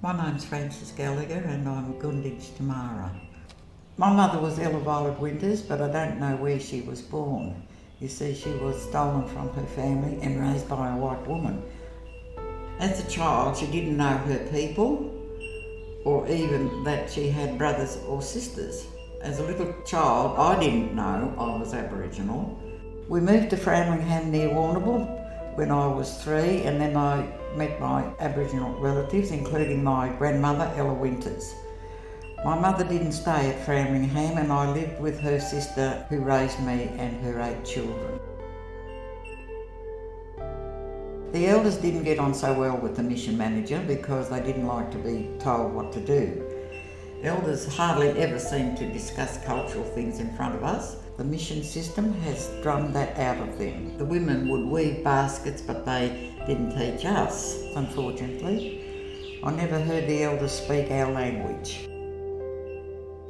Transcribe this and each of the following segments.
My name's Frances Gallagher and I'm Gunditj Tamara. My mother was Ella Violet Winters, but I don't know where she was born. You see, she was stolen from her family and raised by a white woman. As a child, she didn't know her people or even that she had brothers or sisters. As a little child, I didn't know I was Aboriginal. We moved to Framlingham near Warrnambool when I was 3, and then I met my Aboriginal relatives, including my grandmother, Ella Winters. My mother didn't stay at Framlingham and I lived with her sister who raised me and her 8 children. The elders didn't get on so well with the mission manager because they didn't like to be told what to do. Elders hardly ever seemed to discuss cultural things in front of us. The mission system has drummed that out of them. The women would weave baskets, but they didn't teach us, unfortunately. I never heard the elders speak our language.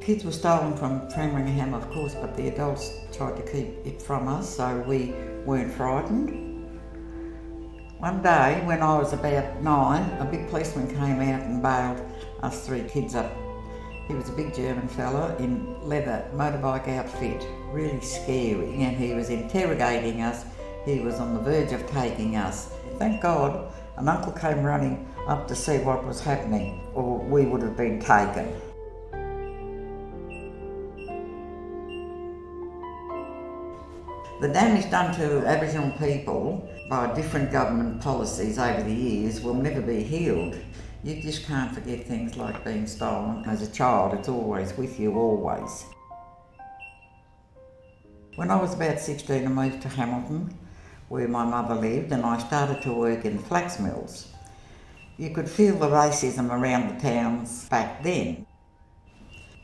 Kids were stolen from Framlingham, of course, but the adults tried to keep it from us, so we weren't frightened. One day, when I was about 9, a big policeman came out and bailed us 3 kids up. He was a big German fella in leather motorbike outfit, really scary, and he was interrogating us. He was on the verge of taking us. Thank God an uncle came running up to see what was happening, or we would have been taken. The damage done to Aboriginal people by different government policies over the years will never be healed. You just can't forget things like being stolen. As a child, it's always with you, always. When I was about 16, I moved to Hamilton, where my mother lived, and I started to work in the flax mills. You could feel the racism around the towns back then.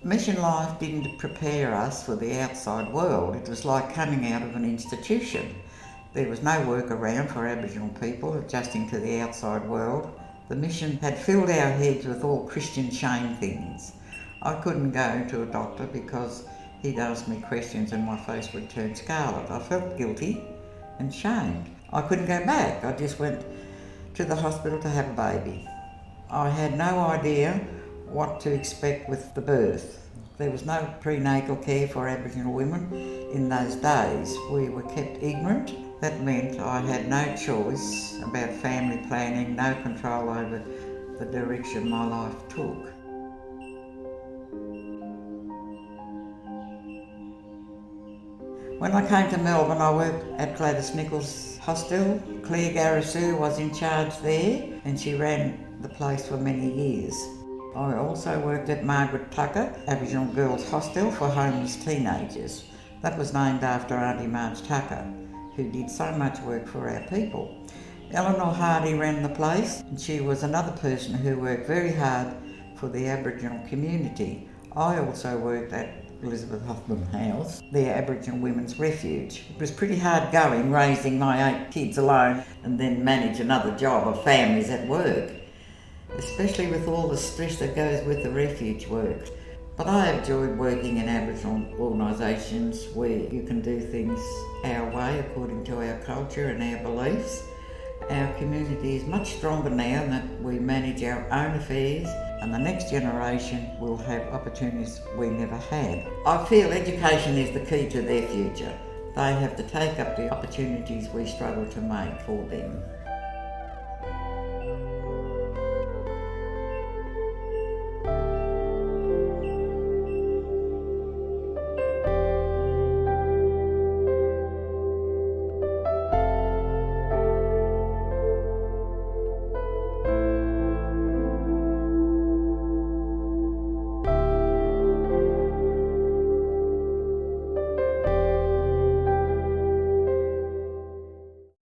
Mission life didn't prepare us for the outside world. It was like coming out of an institution. There was no work around for Aboriginal people adjusting to the outside world. The mission had filled our heads with all Christian shame things. I couldn't go to a doctor because he'd ask me questions and my face would turn scarlet. I felt guilty and shamed. I couldn't go back. I just went to the hospital to have a baby. I had no idea what to expect with the birth. There was no prenatal care for Aboriginal women in those days. We were kept ignorant. That meant I had no choice about family planning, no control over the direction my life took. When I came to Melbourne, I worked at Gladys Nichols' hostel. Claire Garrisou was in charge there and she ran the place for many years. I also worked at Margaret Tucker, Aboriginal Girls' Hostel for homeless teenagers. That was named after Auntie Marge Tucker, who did so much work for our people. Eleanor Hardy ran the place, and she was another person who worked very hard for the Aboriginal community. I also worked at Elizabeth Hoffman House, their Aboriginal Women's Refuge. It was pretty hard going, raising my 8 kids alone and then manage another job of families at work, especially with all the stress that goes with the refuge work. But I enjoyed working in Aboriginal organisations where you can do things our way according to our culture and our beliefs. Our community is much stronger now that we manage our own affairs, and the next generation will have opportunities we never had. I feel education is the key to their future. They have to take up the opportunities we struggle to make for them.